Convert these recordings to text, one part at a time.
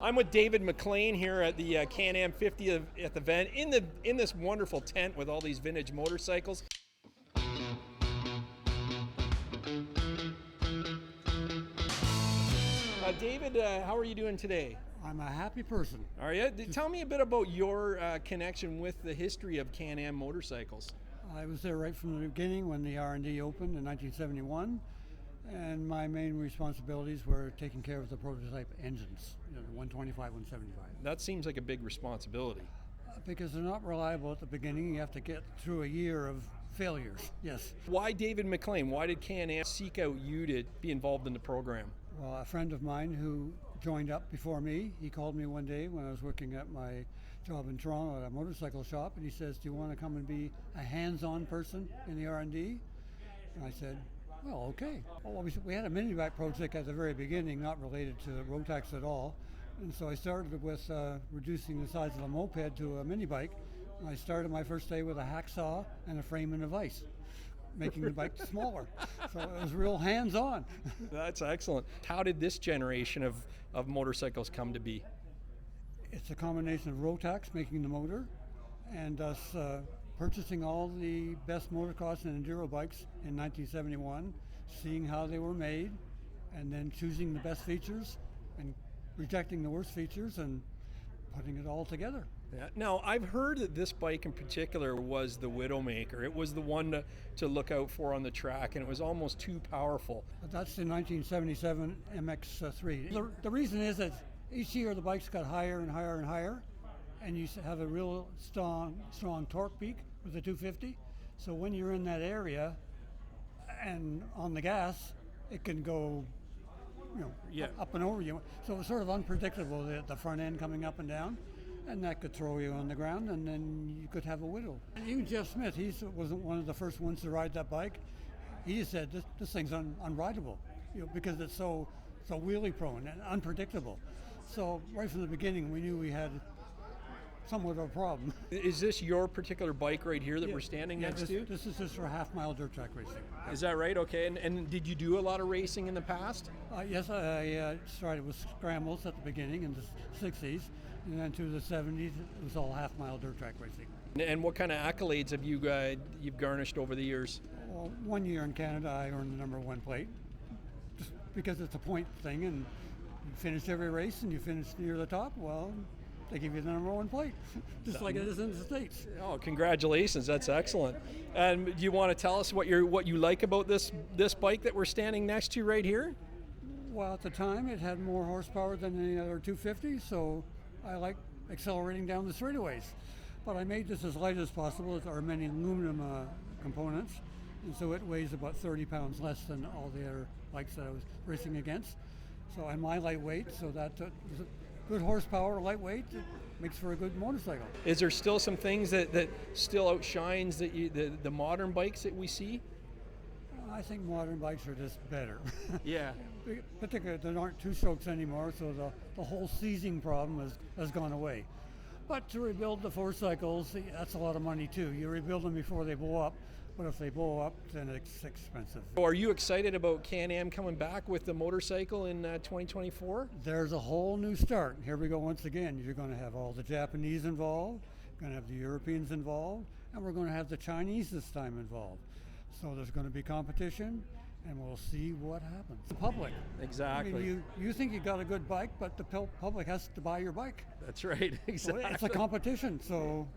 I'm with David McLean here at the CanAm 50th event in this wonderful tent with all these vintage motorcycles. David, how are you doing today? I'm a happy person. Are you? Tell me a bit about your connection with the history of CanAm motorcycles. I was there right from the beginning when the R&D opened in 1971, and my main responsibilities were taking care of the prototype engines, the 125, 175. That seems like a big responsibility. Because they're not reliable at the beginning. You have to get through a year of failures, yes. Why David McLean? Why did CanAm seek out you to be involved in the program? Well, a friend of mine who joined up before me, he called me one day when I was working at my job in Toronto at a motorcycle shop, and he says, do you want to come and be a hands-on person in the R&D? And I said, well, okay. Well, we had a mini bike project at the very beginning, not related to Rotax at all. And so I started with reducing the size of a moped to a mini bike. And I started my first day with a hacksaw and a frame and a vise, making the bike smaller. So it was real hands-on. That's excellent. How did this generation of motorcycles come to be? It's a combination of Rotax making the motor and us purchasing all the best motocross and enduro bikes in 1971, seeing how they were made, and then choosing the best features and rejecting the worst features and putting it all together. Yeah. Now, I've heard that this bike in particular was the Widowmaker. It was the one to look out for on the track, and it was almost too powerful. But that's the 1977 MX-3. The reason is that each year the bikes got higher and higher and higher, and you have a real strong torque peak with the 250. So when you're in that area and on the gas, it can go up and over you. So it was sort of unpredictable, the front end coming up and down, and that could throw you on the ground, and then you could have a widow. And even Jeff Smith, he wasn't one of the first ones to ride that bike. He said this thing's unrideable, because it's so wheelie prone and unpredictable. So right from the beginning, we knew we had somewhat of a problem. Is this your particular bike right here that we're standing next to? This is just for half-mile dirt track racing. Is that right? Okay. And did you do a lot of racing in the past? Yes, I started with scrambles at the beginning in the 60s, and then to the 70s, it was all half-mile dirt track racing. And what kind of accolades have you've garnished over the years? Well, one year in Canada, I earned the number one plate, just because it's a point thing, and you finish every race and you finish near the top, well, they give you the number one plate, just like it is in the States. Oh, congratulations! That's excellent. And do you want to tell us what you like about this bike that we're standing next to right here? Well, at the time, it had more horsepower than any other 250, so I like accelerating down the straightaways. But I made this as light as possible. There are many aluminum components, and so it weighs about 30 pounds less than all the other bikes that I was racing against. So I'm lightweight, so that was good horsepower, lightweight, it makes for a good motorcycle. Is there still some things that still outshines the modern bikes that we see? I think modern bikes are just better. Yeah. Particularly, there aren't two-strokes anymore, so the whole seizing problem has gone away. But to rebuild the four cycles, that's a lot of money too. You rebuild them before they blow up, but if they blow up, then it's expensive. So are you excited about CanAm coming back with the motorcycle in 2024? There's a whole new start. Here we go once again. You're going to have all the Japanese involved, you're going to have the Europeans involved, and we're going to have the Chinese this time involved. So there's going to be competition, and we'll see what happens. The public. Exactly. I mean, you think you got a good bike, but the public has to buy your bike. That's right. Exactly. So it's a competition, so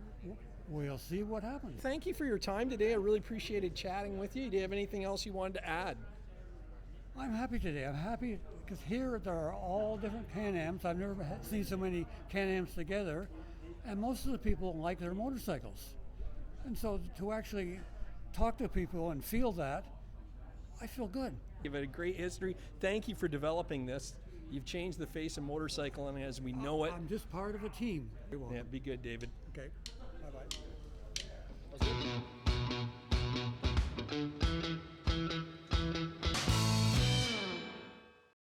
we'll see what happens. Thank you for your time today. I really appreciated chatting with you. Do you have anything else you wanted to add? I'm happy today. I'm happy because here there are all different CanAms. I've never seen so many CanAms together, and most of the people like their motorcycles. And so to actually talk to people and feel that, I feel good. You have a great history. Thank you for developing this. You've changed the face of motorcycling as we know it. I'm just part of a team. Yeah, be good, David. Okay, bye-bye.